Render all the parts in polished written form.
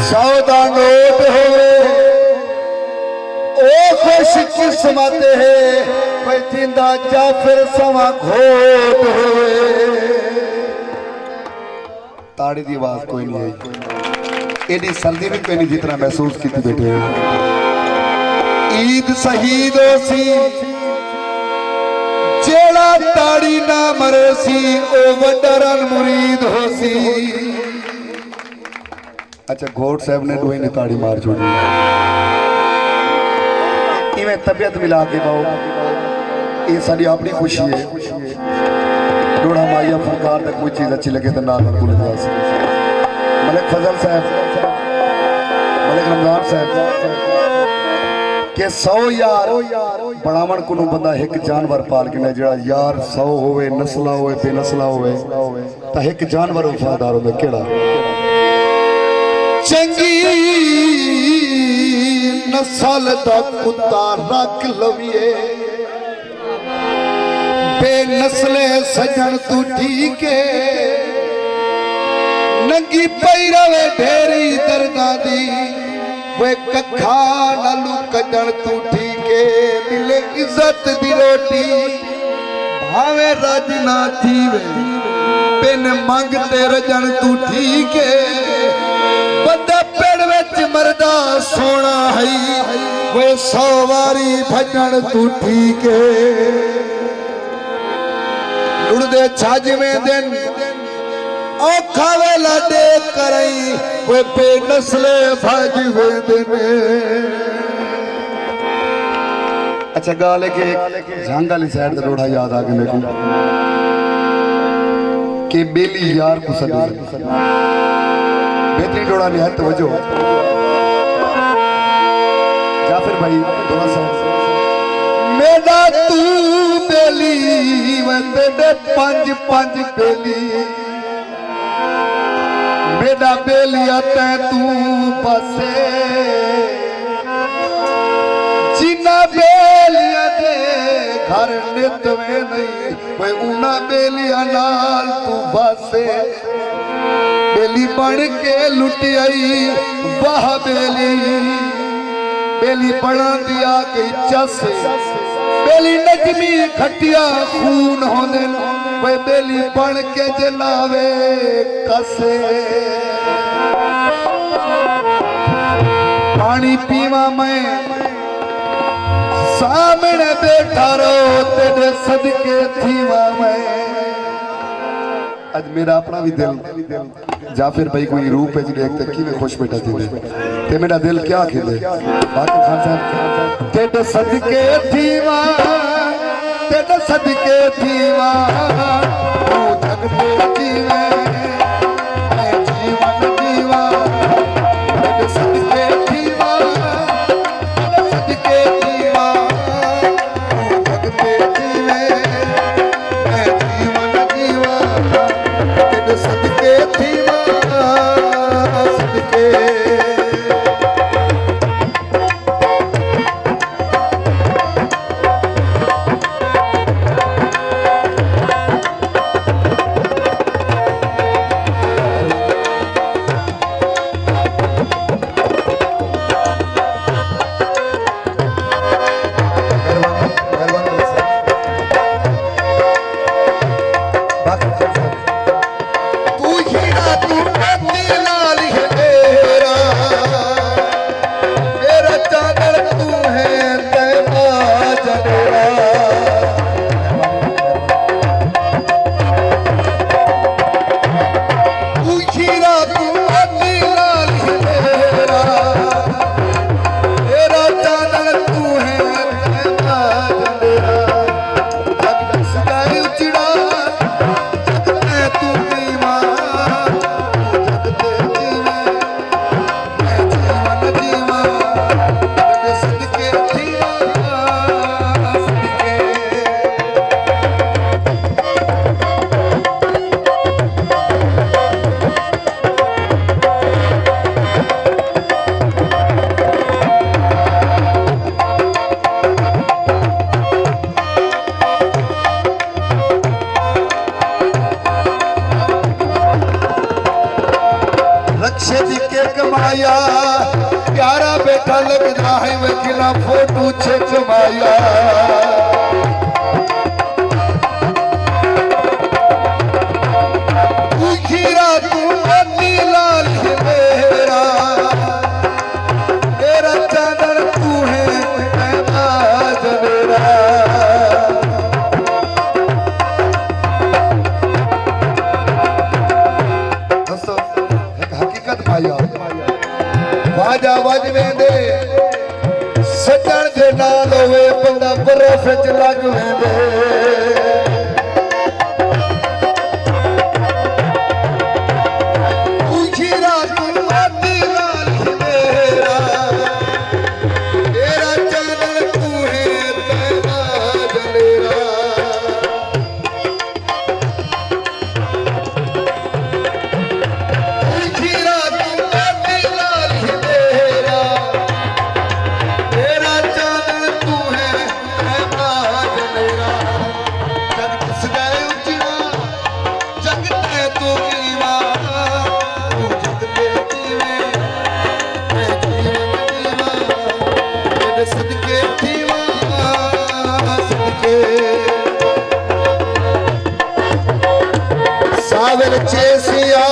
सौदा नोट होवे ओ खुश किस्मत है कोई जिंदा जा फिर सवा घोट होवे। ताड़ी की आवाज कोई नहीं आई, एडी सर्दी भी कोई नहीं जितना महसूस की थी बेटे। ईद शहीद सी जेड़ा ताड़ी ना मरे सी ओ वडरन मुरीद हो सी। अच्छा घोट साहब ने डोई ने ताड़ी मार छोड़ी। इवें तबीयत मिला के पाओ, ये साड़ी अपनी खुशी है। डोड़ा माइया फनकार तक कोई चीज अच्छी लगे तो ना भूल जाए। मलिक फजल साहब, मलिक रमजान साहब के 100 यार बनावन को बंदा एक जानवर पाल के जरा यार 100 होवे नस्ला होवे बेनस्ला होवे तो एक जानवर वफादार होवे केड़ा। चंगी नस्ल दा कुत्ता रख लविए बेनस्ले सजन तू ठीक है। नंगी पई रवे ढेरी दर्दा दी वे कखा नालू कजन तू ठीक है। मिले इज्जत दी रोटी भावे रज ना थीवे बिन मंगते रजन तू ठीक है। बंदा पेड़ विच मरदा सोना है वे 100 वारी भजन तू ठीक है। लुड़दे छाजवें दिन औखा वेला दे करई वे बेनस्ले भजवे देने। अच्छा गाले के झांग वाली साइड से रोड़ा याद आ गया मेरे को कि बेली यार को सदी बेहतरीन रोड़ा निहायत तवज्जो। जाफिर भाई थोड़ा सा मेरा तू बेली वंदे 5 बेली मेरा बेलिया तै तू पासे जिन्ना बेलिया दे घर नित में नहीं वे उना बेलिया नाल तू पासे। बेली बन के लुटी आई वाह बेली बेली बना दिया गई चस। बेली नजमी खटिया खून होने वे बेली बन के जलावे कसे। पानी पीवा मैं सामने बैठा रो तेरे सदके थीवा मैं। आज मेरा अपना भी दिल जाफिर भाई कोई रूप है जिन्हें एक तक में खुश बैठा थी ते मेरा दिल क्या खेले। बाकी खान साहब तेरे सदके थीवा तेरे सदके थीवा तू जग पे जीवे मैं जीवन जीवा। तेरे सदके थीवा तेरे सदके थीवा तू जग पे जीवे मैं जीवन जीवा। तेरे सदके थीवा सदके तू हीरा तू मोती लाल है तेरा कमाया प्यारा बेटा लगता है वकीला फोटो छे कमाया खीरा तू मोती लाल मेरा तेरा चादर तू है महबाज मेरा दोस्तों एक हकीकत भाइयों वाजा वजवे दे सजण जे नाल होवे बंदा बर्फ च लग वेंदे खीरा तू मोती लाल मेरा तेरा चादर तू है महबाज मेरा खीरा तू मोती लाल मेरा तेरा चादर तू है महबाज मेरा जग किस गए उजड़ा जग ते तू नीवा तू जग ते जीवे मैं जीवन जीवा तेरे सदके जीवा सदके सावर चेसिया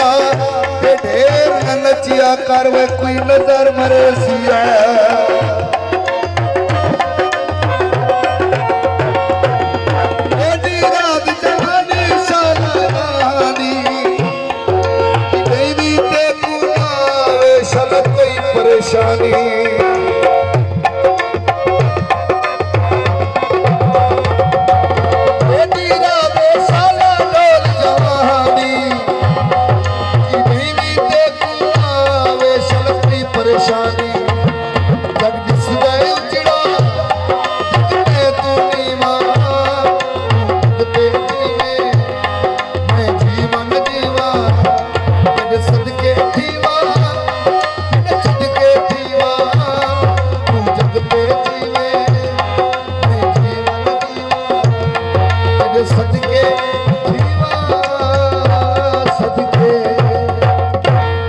ते ढेर न नचिया कर वे कोई नजर मरे सिया एडी रात जहानी शानी देवी ते कुनावे सल कोई परेशानी एडी रात साला डोल जवानी देवी ते कुनावे सल कोई परेशानी जग दिस गए उजड़ा जगते तू नीवा जगते जीवे मैं जीवन जीवा तेरे सदके जीवा तेरे सदके जीवा तू जगते जीवे मैं जीवन जीवा तेरे सदके